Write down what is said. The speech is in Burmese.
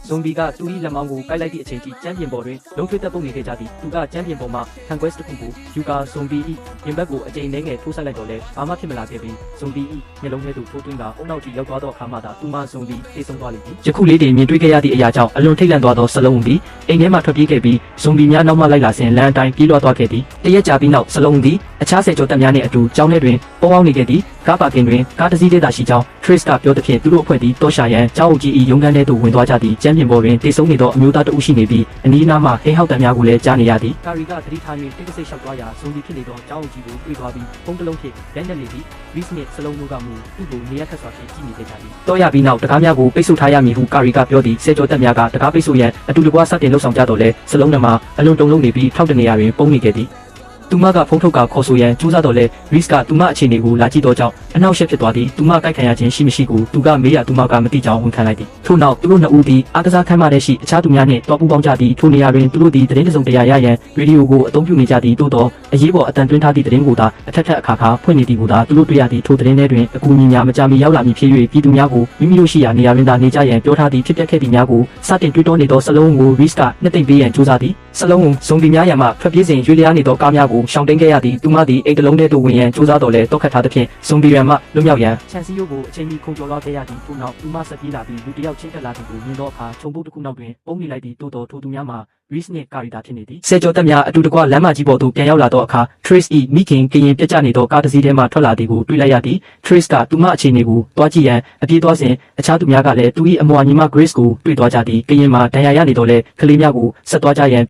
ဇွန်ဘီကတူဤလက်မောင်းကိုကိုက်လိုက်သည့်အချိန်ထိကျမ်းပြင်ပေါ်တွင်လုံးထွေးတက်ပုတ်နေခဲ့ကြသည်သူကကျမ်းပြင်ပေါ်မှဟန်ကွက်စ်တစ်ခုကိုယူကာဇွန်ဘီ၏ရင်ဘတ်ကိုအကြိမ်နှဲငယ်ထိုးဆက်လိုက်တော့လဲဘာမှဖြစ်မလာခဲ့ပြီးဇွန်ဘီ၏မျက်လုံးထဲသို့ထိုးသွင်းကအုံနောက်ထိရောက်သွားသောအခါမှသာသူမဇွန်ဘီပြေဆုံးသွားလိမ့်သည်ယခုလေးတင်မြင်တွေ့ခဲ့ရသည့်အရာကြောင့်အလွန်ထိတ်လန့်သွားသောစလုံးသည်အိမ်ထဲမှထွက်ပြေးခဲ့ပြီးဇွန်ဘီများနောက်မှလိုက်လာစဉ်လမ်းအတိုင်းပြေးလွှားသွားခဲ့သည်တရက်ကြာပြီးနောက်စလုံးသည်အခြားဆယ်ကျော်တပ်များနှင့်အတူကျောင်းထဲတွင်ပေါပေါင်းနေခဲ့သည်ကားပါကင်တွင်ကားတစ်စီးသေးသာရှိကြောင်း Trace ကပြောသဖြင့်သူတို့အဖွဲ့သည်တောရှာရန်ကျောင်းအုပ်ကြီး၏ရုံးခန်းထဲသို့ဝင်သွားကြသည်ကျမ်းပြင်ပေါ်တွင်တေဆုံးနေသောအမျိုးသားတဦးရှိနေပြီးအနီးအနားမှဟိဟောက်တပ်များကိုလည်းကြားနေရသည်ကာရီကသတိထား၍တိတ်တဆိတ်လျှောက်သွားရာဇွန်ဘီဖြစ်နေသောကျောင်းအုပ်ကြီးကိုတွေ့သွားပြီးဖုန်းတစ်လုံးဖြင့်လက်နဲ့နေသည်ဝီစ်နှင့်စလုံးတို့ကမူသူ့ကိုနေရာခတ်စွာဖြင့်ကြည့်နေခဲ့ကြသည်တောရပြီးနောက်တကားများကိုပိတ်ဆို့ထားရမည်ဟုကာရီကပြောသည်ဆယ်ကျော်တပ်များကတကားပိတ်ဆို့ရန်အတူတကွစတင်လှုပ်ဆောင်ကြတော့လဲစလုံးနှမအလွန်တုန်လှုပ်နေပြီးထောက်တနေရာတွင်ပုံနေခဲ့သည်သူမကဖုန်းထုတ်ကခေါ်ဆိုရန်ကြိုးစားတော့လဲရစ်ကသူမအခြေအနေကိုလာကြည့်တော့ကြောင့်အနောက်ရှက်ဖြစ်သွားသည်သူမကိုက်ခံရခြင်းရှိမရှိကိုသူကမေးရသူမကမသိကြောင်းဝန်ခံလိုက်သည်ထို့နောက်သူတို့နှစ်ဦးသည်အားကစားခန်းမထဲရှိအခြားသူများနှင့်တွားပူးပေါင်းကြသည်ထိုနေရာတွင်သူတို့သည်သတင်းတစုံတရာရရန်ရေဒီယိုကိုအသုံးပြုနေကြသည်သို့သောအရေးပေါ်အတန်သွင်းထားသည့်သတင်းကိုသာအထက်ထက်အခါခါဖွင့်နေသည်ကိုသာသူတို့တွေ့ရသည့်ထိုသတင်းထဲတွင်အကူအညီများမကြာမီရောက်လာမည်ဖြစ်၍ပြည်သူများကိုမိမိတို့ရှိရာနေရာတွင်သာနေကြရန်ပြောထားသည့်ဖြစ်ပျက်ခဲ့သည့်များကိုစတင်တွေးတောနေသောစလုံးကိုရစ်ကနှစ်သိမ့်ပေးရန်ကြိုးစားသည်စလုံးကိုဇွန်ဘီများရန်မှထွက်ပြေးစဉ်ရွေလျားနေသောကားများကိုရှောင်တိန်ခဲ့ရသည်သူမသည်အိမ်တလုံးထဲသို့ဝင်ရန်ကြိုးစားတော်လဲတောက်ခတ်ထားသဖြင့်ဇွန်ဘီရန်မှလွတ်မြောက်ရန်ချန်စီယိုကိုအချိန်မီခုန်ကျော်သွားခဲ့ရသည်ထို့နောက်သူမဆက်ပြေးလာပြီးလူတစ်ယောက်ချင်းတက်လာသည်ကိုမြင်သောအခါခြုံပုတ်တစ်ခုနောက်တွင်ပုံနေလိုက်သည်တိုးတော်ထိုသူများမှာရစ်နှင့်ကာရီတာဖြစ်နေသည်ဆယ်ကျော်တပ်များအတူတကွလမ်းမကြီးပေါ်သို့ပြန်ရောက်လာသောအခါ Trace ၏မိခင်ကရင်ပြတ်ကျနေသောကားတစ်စီးထဲမှထွက်လာသည်ကိုတွေ့လိုက်ရသည် Trace ကသူမအခြေအနေကိုတွားကြည့်ရန်အပြေးသွားစဉ်အခြားသူများကလည်းသူ၏အမွာညီမ Grace ကိုတွေ့သွားကြသည်ကရင်မှာဒဏ်ရာရနေတော့လဲကလေးများကိုဆက်သွားကြရန်